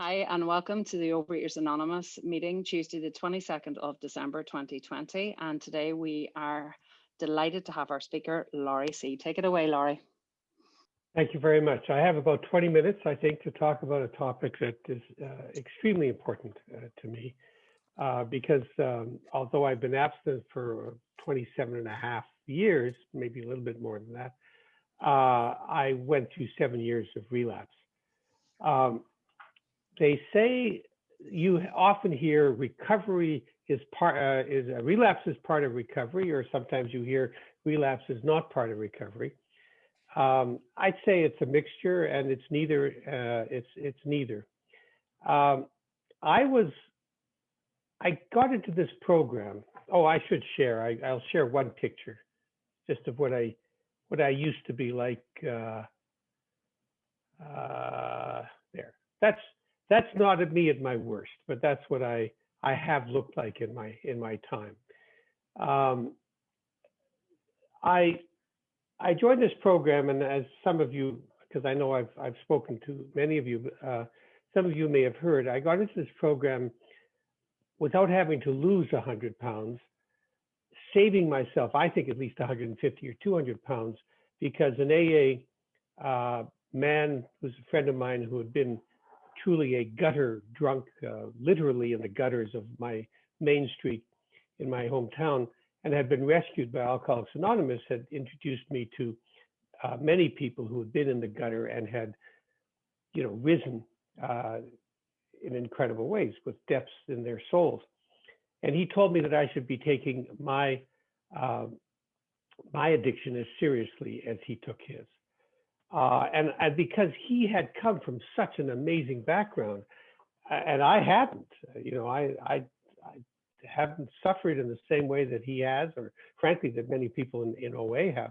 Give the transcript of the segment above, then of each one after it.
Hi, and welcome to the Overeaters Anonymous meeting, Tuesday, the 22nd of December 2020. And today we are delighted to have our speaker, LAWRIE C. Take it away, LAWRIE. Thank you very much. I have about 20 minutes, I think, to talk about a topic that is extremely important to me because although I've been abstinent for 27 and a half years, maybe a little bit more than that, I went through 7 years of relapse. They say you often hear recovery is relapse is part of recovery, or sometimes you hear relapse is not part of recovery. I'd say it's a mixture, and it's neither. It's neither. I got into this program. Oh, I should share. I'll share one picture, just of what I used to be like. There. That's not at me at my worst, but that's what I have looked like in my time. I joined this program, and as some of you, because I know I've spoken to many of you, some of you may have heard, I got into this program without having to lose 100 pounds, saving myself, I think, at least 150 or 200 pounds, because an AA man who's a friend of mine who had been truly a gutter drunk, literally in the gutters of my main street in my hometown, and had been rescued by Alcoholics Anonymous, had introduced me to many people who had been in the gutter and had, risen in incredible ways with depths in their souls. And he told me that I should be taking my addiction as seriously as he took his. And because he had come from such an amazing background, and I hadn't, I haven't suffered in the same way that he has, or frankly, that many people in OA have.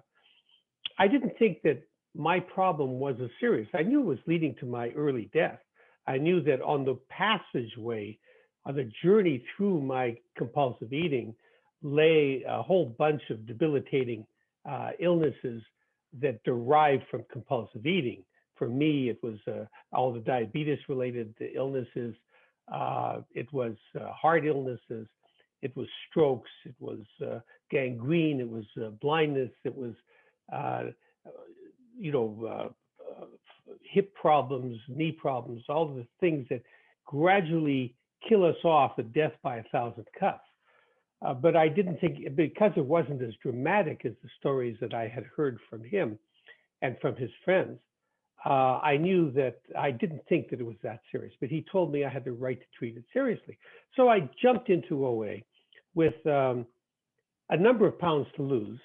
I didn't think that my problem was as serious. I knew it was leading to my early death. I knew that on the passageway, on the journey through my compulsive eating, lay a whole bunch of debilitating illnesses that derived from compulsive eating. For me, it was all the diabetes-related illnesses. It was heart illnesses. It was strokes. It was gangrene. It was blindness. It was, hip problems, knee problems, all the things that gradually kill us off at death by 1,000 cuts. But I didn't think, because it wasn't as dramatic as the stories that I had heard from him and from his friends, I knew that I didn't think that it was that serious, but he told me I had the right to treat it seriously. So I jumped into OA with a number of pounds to lose,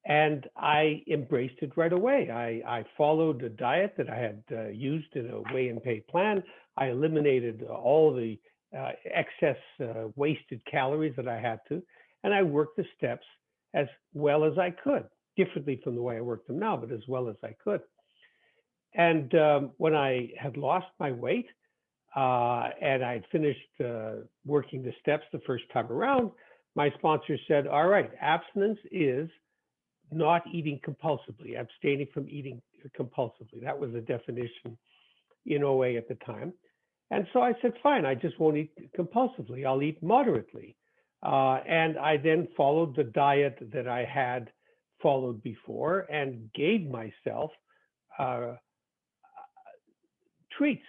and I embraced it right away. I followed a diet that I had used in a weigh and pay plan. I eliminated all the excess wasted calories that I had to, and I worked the steps as well as I could, differently from the way I work them now, but as well as I could. And when I had lost my weight and I'd finished working the steps the first time around, my sponsor said, all right, abstinence is not eating compulsively, abstaining from eating compulsively. That was the definition in OA at the time. And so I said, fine, I just won't eat compulsively. I'll eat moderately. And I then followed the diet that I had followed before and gave myself treats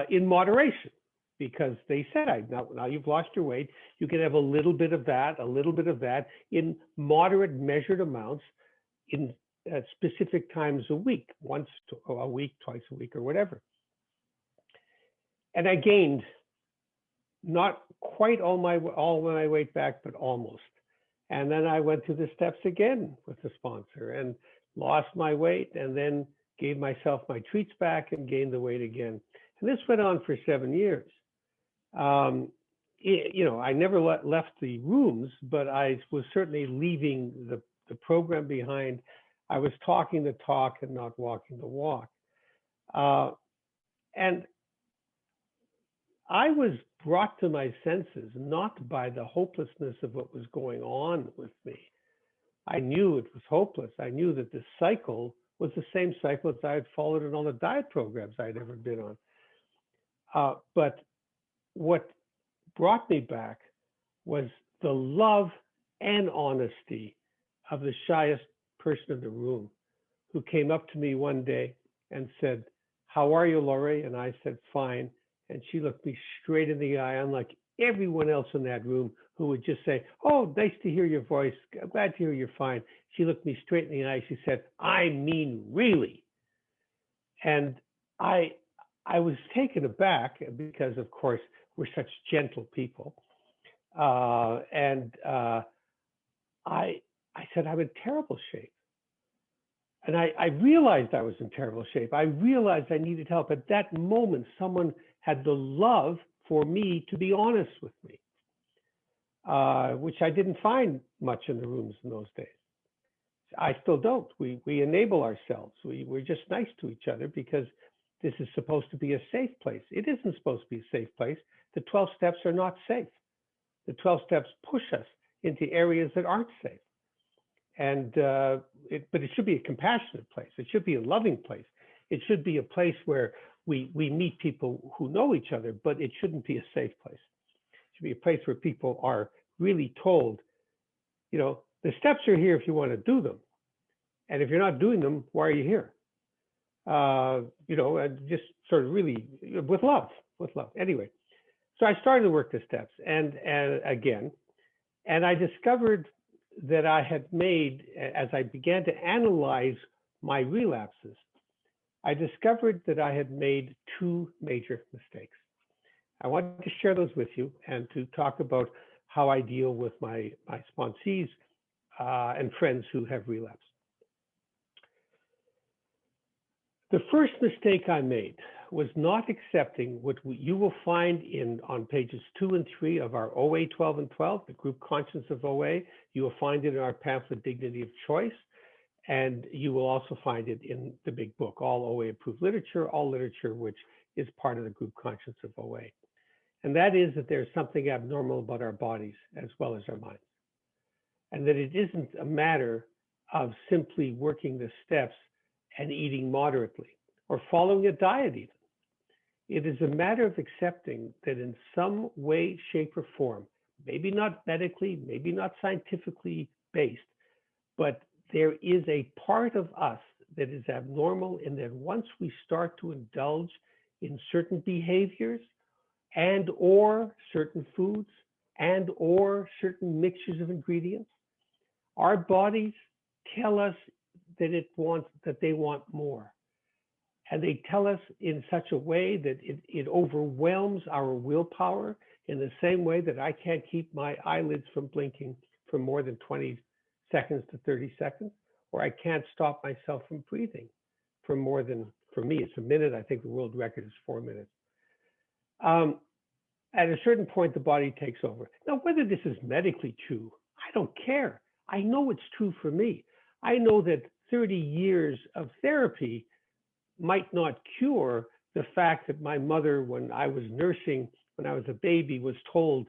in moderation, because they said, now you've lost your weight, you can have a little bit of that in moderate measured amounts in specific times a week, once a week, twice a week, or whatever. And I gained not quite all my weight back, but almost. And then I went through the steps again with the sponsor and lost my weight, and then gave myself my treats back and gained the weight again. And this went on for 7 years. I never left the rooms, but I was certainly leaving the program behind. I was talking the talk and not walking the walk. And I was brought to my senses not by the hopelessness of what was going on with me. I knew it was hopeless. I knew that the cycle was the same cycle as I had followed in all the diet programs I'd ever been on. But what brought me back was the love and honesty of the shyest person in the room, who came up to me one day and said, "How are you, Laurie?" And I said, "Fine." And she looked me straight in the eye, unlike everyone else in that room who would just say, "Oh, nice to hear your voice. Glad to hear you're fine." She looked me straight in the eye. She said, "I mean, really?" And I I was taken aback because, of course, we're such gentle people. And I said, "I'm in terrible shape." And I realized I was in terrible shape. I realized I needed help. At that moment, someone had the love for me to be honest with me, which I didn't find much in the rooms in those days. I still don't. We enable ourselves. We're just nice to each other because this is supposed to be a safe place. It isn't supposed to be a safe place. The 12 steps are not safe. The 12 steps push us into areas that aren't safe. And but it should be a compassionate place. It should be a loving place. It should be a place where we meet people who know each other, but it shouldn't be a safe place. It should be a place where people are really told, the steps are here if you want to do them. And if you're not doing them, why are you here? And just sort of really with love. Anyway, so I started to work the steps and again, and I discovered that I had made, as I began to analyze my relapses, I discovered that I had made two major mistakes. I want to share those with you and to talk about how I deal with my sponsees and friends who have relapsed. The first mistake I made was not accepting what you will find on pages 2 and 3 of our OA 12 and 12, the group conscience of OA. You will find it in our pamphlet, Dignity of Choice, and you will also find it in the big book, all OA approved literature, all literature which is part of the group conscience of OA. And that is that there's something abnormal about our bodies as well as our minds. And that it isn't a matter of simply working the steps and eating moderately or following a diet even. It is a matter of accepting that in some way, shape, or form, maybe not medically, maybe not scientifically based, but there is a part of us that is abnormal, and that once we start to indulge in certain behaviors and or certain foods and or certain mixtures of ingredients, our bodies tell us that they want more. And they tell us in such a way that it overwhelms our willpower, in the same way that I can't keep my eyelids from blinking for more than 20 seconds to 30 seconds, or I can't stop myself from breathing for more than, for me, it's a minute. I think the world record is 4 minutes. At a certain point, the body takes over. Now, whether this is medically true, I don't care. I know it's true for me. I know that 30 years of therapy might not cure the fact that my mother, when I was nursing, when I was a baby, was told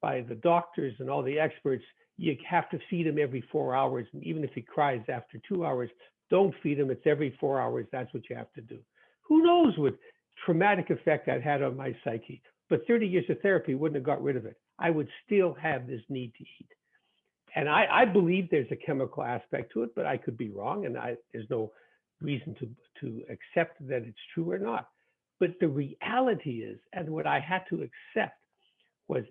by the doctors and all the experts, you have to feed him every 4 hours. And even if he cries after 2 hours, don't feed him. It's every 4 hours. That's what you have to do. Who knows what traumatic effect that had on my psyche? But 30 years of therapy wouldn't have got rid of it. I would still have this need to eat. And I believe there's a chemical aspect to it, but I could be wrong. And there's no reason to accept that it's true or not. But the reality is, and what I had to accept was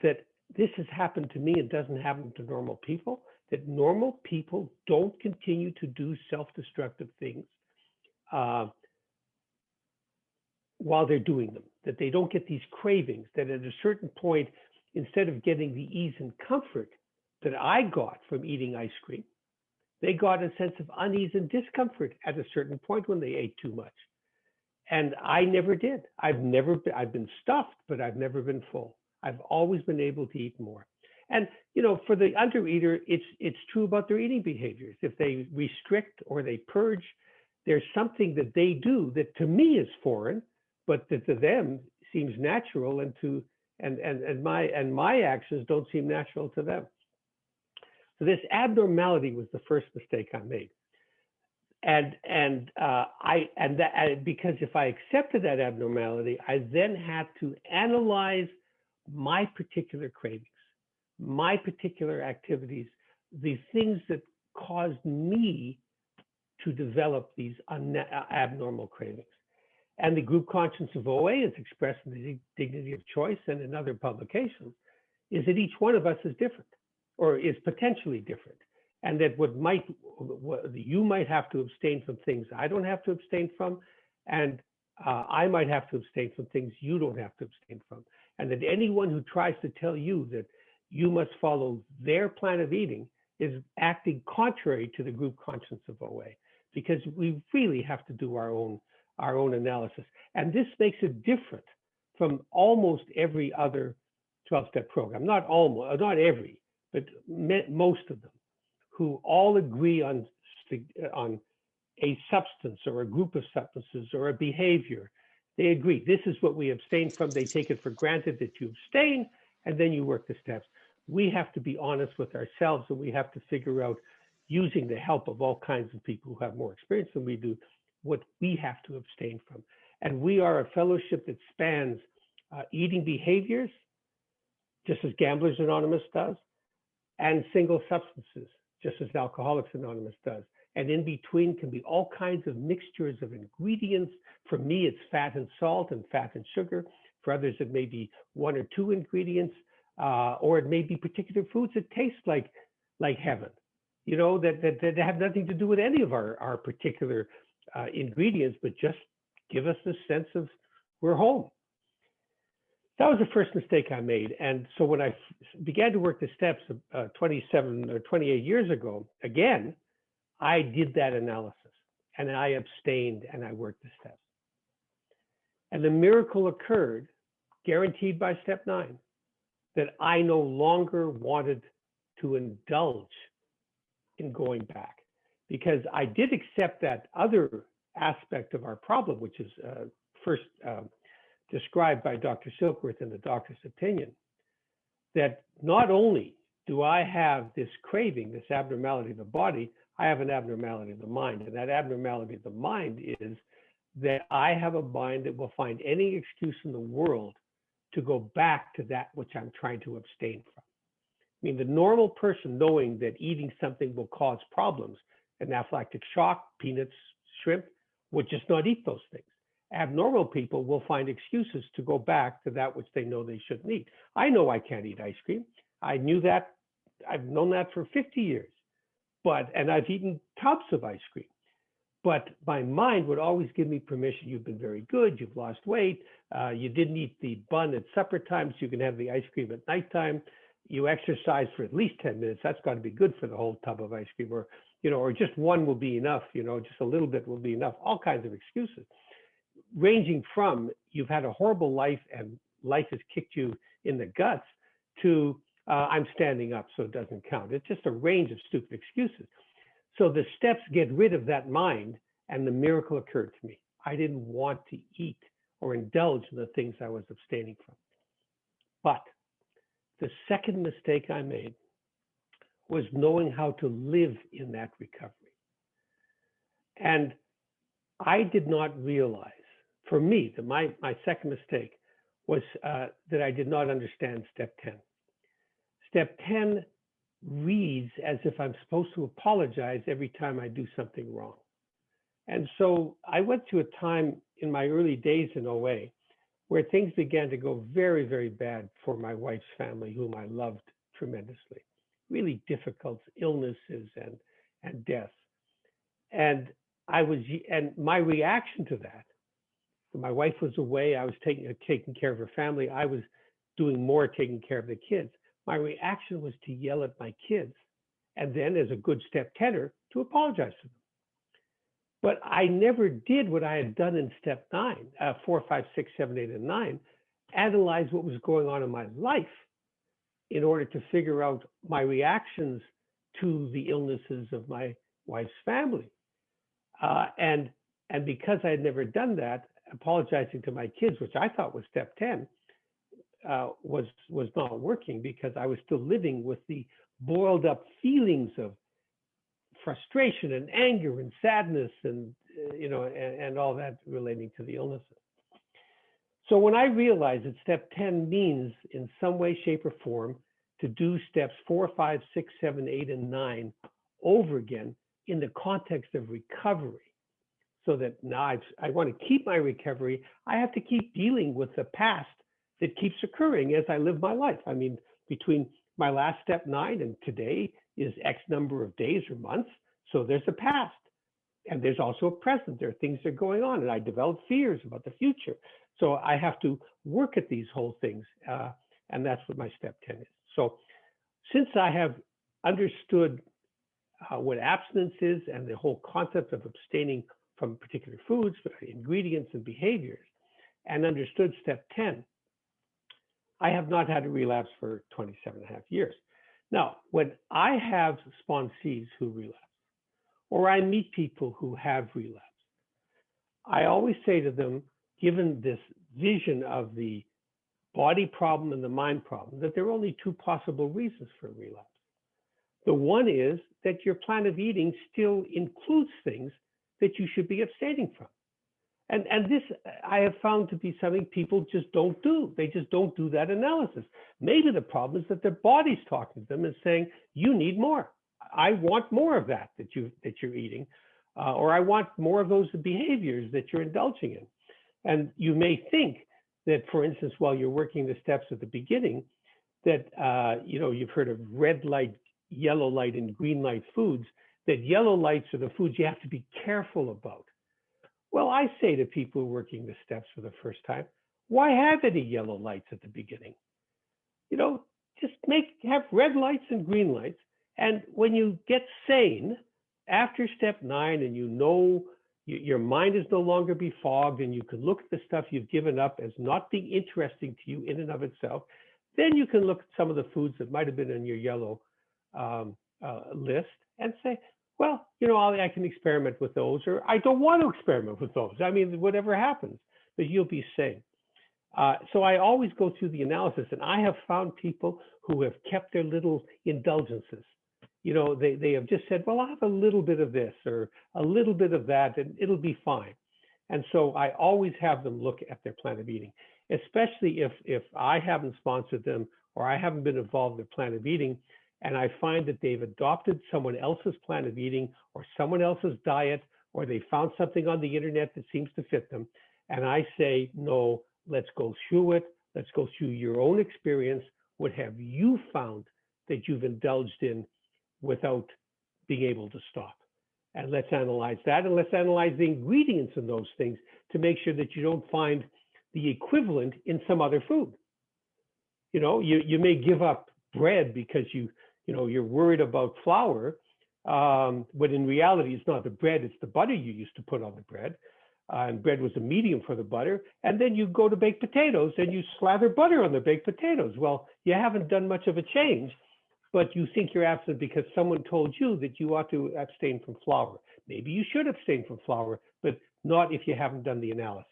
that this has happened to me and doesn't happen to normal people, that normal people don't continue to do self-destructive things while they're doing them, that they don't get these cravings, that at a certain point, instead of getting the ease and comfort that I got from eating ice cream, they got a sense of unease and discomfort at a certain point when they ate too much. And I never did. I've been stuffed, but I've never been full. I've always been able to eat more. And, for the undereater, it's true about their eating behaviors. If they restrict or they purge, there's something that they do that to me is foreign, but that to them seems natural, and my actions don't seem natural to them. So this abnormality was the first mistake I made. Because if I accepted that abnormality, I then had to analyze my particular cravings, my particular activities, the things that caused me to develop these abnormal cravings. And the group conscience of OA, is expressed in the Dignity of Choice and in other publications, is that each one of us is different, or is potentially different. And that what you might have to abstain from things I don't have to abstain from, and I might have to abstain from things you don't have to abstain from. And that anyone who tries to tell you that you must follow their plan of eating is acting contrary to the group conscience of OA, because we really have to do our own analysis. And this makes it different from almost every other 12-step program. Not every, but most of them, who all agree on a substance or a group of substances or a behavior. They agree, this is what we abstain from. They take it for granted that you abstain, and then you work the steps. We have to be honest with ourselves, and we have to figure out, using the help of all kinds of people who have more experience than we do, what we have to abstain from. And we are a fellowship that spans eating behaviors, just as Gamblers Anonymous does, and single substances, just as Alcoholics Anonymous does. And in between can be all kinds of mixtures of ingredients. For me, it's fat and salt and fat and sugar. For others, it may be one or two ingredients, or it may be particular foods that taste like heaven, you know, that have nothing to do with any of our particular ingredients, but just give us the sense of we're home. That was the first mistake I made. And so when I began to work the steps 27 or 28 years ago, again, I did that analysis, and I abstained and I worked the steps. And the miracle occurred, guaranteed by step 9, that I no longer wanted to indulge in going back, because I did accept that other aspect of our problem, which is first described by Dr. Silkworth in The Doctor's Opinion, that not only do I have this craving, this abnormality of the body, I have an abnormality of the mind. And that abnormality of the mind is that I have a mind that will find any excuse in the world to go back to that which I'm trying to abstain from. I mean, the normal person, knowing that eating something will cause problems, anaphylactic shock, peanuts, shrimp, would just not eat those things. Abnormal people will find excuses to go back to that which they know they shouldn't eat. I know I can't eat ice cream. I knew that. I've known that for 50 years. And I've eaten tubs of ice cream. But my mind would always give me permission. You've been very good. You've lost weight. You didn't eat the bun at supper time, so you can have the ice cream at nighttime. You exercise for at least 10 minutes. That's got to be good for the whole tub of ice cream. Or just one will be enough. Just a little bit will be enough. All kinds of excuses, ranging from you've had a horrible life and life has kicked you in the guts to I'm standing up, so it doesn't count. It's just a range of stupid excuses. So the steps get rid of that mind, and the miracle occurred to me. I didn't want to eat or indulge in the things I was abstaining from. But the second mistake I made was knowing how to live in that recovery. And I did not realize, for me, that my second mistake was that I did not understand step 10. Step 10 reads as if I'm supposed to apologize every time I do something wrong. And so I went through a time in my early days in OA where things began to go very, very bad for my wife's family, whom I loved tremendously. Really difficult illnesses and deaths. And my reaction to that, my wife was away, I was taking care of her family, I was doing more taking care of the kids. My reaction was to yell at my kids, and then as a good step 10er, to apologize to them. But I never did what I had done in step 9, 4, 5, 6, 7, 8, and 9, analyze what was going on in my life in order to figure out my reactions to the illnesses of my wife's family. And because I had never done that, apologizing to my kids, which I thought was step 10, was not working, because I was still living with the boiled up feelings of frustration and anger and sadness and, and all that relating to the illnesses. So when I realized that step 10 means in some way, shape, or form to do steps 4, 5, 6, 7, 8, and 9 over again in the context of recovery, so that now I want to keep my recovery, I have to keep dealing with the past that keeps occurring as I live my life. I mean, between my last step 9 and today is X number of days or months. So there's a past and there's also a present. There are things that are going on and I develop fears about the future. So I have to work at these whole things. And that's what my step 10 is. So since I have understood what abstinence is and the whole concept of abstaining from particular foods, ingredients, and behaviors, and understood step 10, I have not had a relapse for 27 and a half years. Now, when I have sponsees who relapse, or I meet people who have relapsed, I always say to them, given this vision of the body problem and the mind problem, that there are only 2 possible reasons for relapse. The one is that your plan of eating still includes things that you should be abstaining from. And this I have found to be something people just don't do. They just don't do that analysis. Maybe the problem is that their body's talking to them and saying, you need more. I want more of that you're eating, or I want more of those behaviors that you're indulging in. And you may think that, for instance, while you're working the steps at the beginning, that you've heard of red light, yellow light, and green light foods, that yellow lights are the foods you have to be careful about. Well, I say to people working the steps for the first time, why have any yellow lights at the beginning? Just have red lights and green lights. And when you get sane after step 9 and your mind is no longer befogged and you can look at the stuff you've given up as not being interesting to you in and of itself, then you can look at some of the foods that might have been on your yellow list and say, well, I can experiment with those, or I don't want to experiment with those. I mean, whatever happens, but you'll be sane. So I always go through the analysis, and I have found people who have kept their little indulgences. They have just said, well, I'll have a little bit of this or a little bit of that, and it'll be fine. And so I always have them look at their plan of eating, especially if I haven't sponsored them or I haven't been involved in their plan of eating, and I find that they've adopted someone else's plan of eating or someone else's diet, or they found something on the internet that seems to fit them. And I say, no, let's go through it. Let's go through your own experience. What have you found that you've indulged in without being able to stop? And let's analyze that. And let's analyze the ingredients in those things to make sure that you don't find the equivalent in some other food. You may give up bread because you're worried about flour, but in reality, it's not the bread, it's the butter you used to put on the bread. And bread was a medium for the butter. And then you go to baked potatoes and you slather butter on the baked potatoes. Well, you haven't done much of a change, but you think you're abstinent because someone told you that you ought to abstain from flour. Maybe you should abstain from flour, but not if you haven't done the analysis.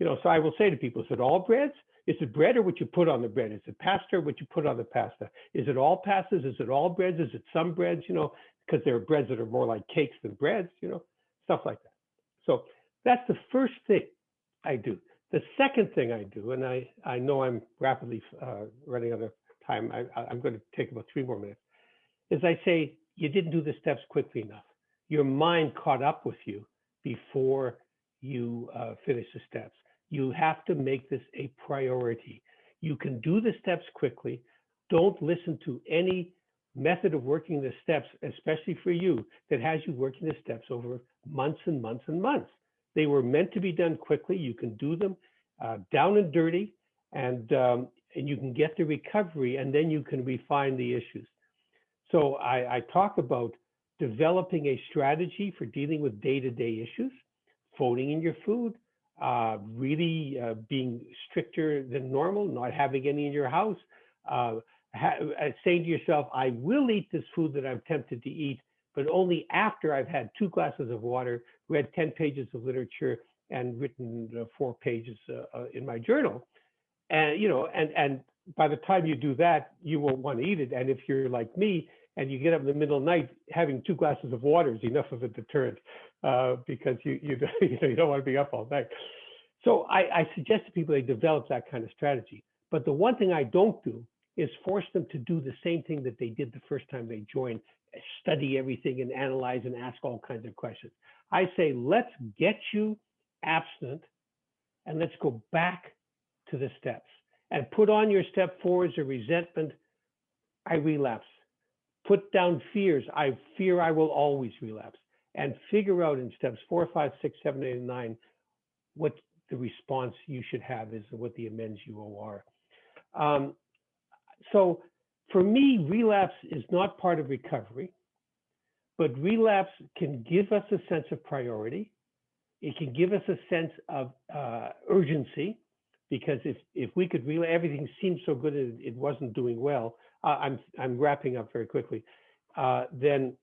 So I will say to people, is it all breads? Is it bread or what you put on the bread? Is it pasta or what you put on the pasta? Is it all pastas? Is it all breads? Is it some breads? Because there are breads that are more like cakes than breads, stuff like that. So that's the first thing I do. The second thing I do, and I know I'm rapidly running out of time. I'm going to take about 3 more minutes, is I say, you didn't do the steps quickly enough. Your mind caught up with you before you finish the steps. You have to make this a priority. You can do the steps quickly. Don't listen to any method of working the steps, especially for you, that has you working the steps over months and months and months. They were meant to be done quickly. You can do them down and dirty, and you can get the recovery, and then you can refine the issues. So I talk about developing a strategy for dealing with day-to-day issues, phoning in your food, really being stricter than normal, not having any in your house, saying to yourself, I will eat this food that I'm tempted to eat, but only after I've had 2 glasses of water, read 10 pages of literature, and written 4 pages in my journal. And, and by the time you do that, you won't want to eat it. And if you're like me and you get up in the middle of the night, having 2 glasses of water is enough of a deterrent, because you don't want to be up all night. So I suggest to people they develop that kind of strategy. But the one thing I don't do is force them to do the same thing that they did the first time they joined, study everything and analyze and ask all kinds of questions. I say, let's get you abstinent and let's go back to the steps and put on your step 4 as a resentment. I relapse. Put down fears. I fear I will always relapse, and figure out in steps 4, 5, 6, 7, 8, and 9 what the response you should have is and what the amends you owe are. So for me, relapse is not part of recovery, but relapse can give us a sense of priority. It can give us a sense of urgency, because if we could relapse, everything seems so good and it wasn't doing well. I'm wrapping up very quickly. Then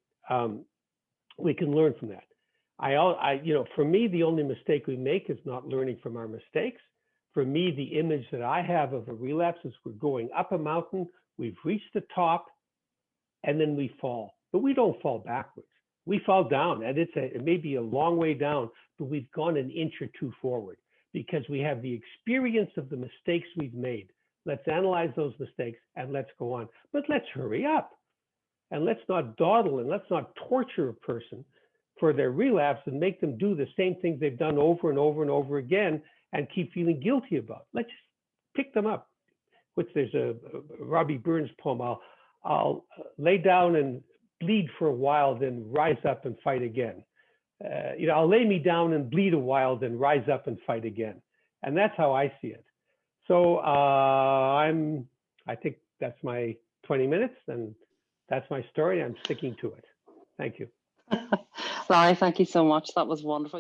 we can learn from that. For me, the only mistake we make is not learning from our mistakes. For me, the image that I have of a relapse is we're going up a mountain, we've reached the top, and then we fall. But we don't fall backwards. We fall down, and it may be a long way down, but we've gone an inch or 2 forward because we have the experience of the mistakes we've made. Let's analyze those mistakes and let's go on. But let's hurry up, and let's not dawdle, and let's not torture a person for their relapse and make them do the same things they've done over and over and over again and keep feeling guilty about. Let's just pick them up. There's a Robbie Burns poem, I'll lay down and bleed for a while, then rise up and fight again. I'll lay me down and bleed a while, then rise up and fight again. And that's how I see it. So I think that's my 20 minutes, and that's my story. I'm sticking to it. Thank you. Laurie, thank you so much. That was wonderful.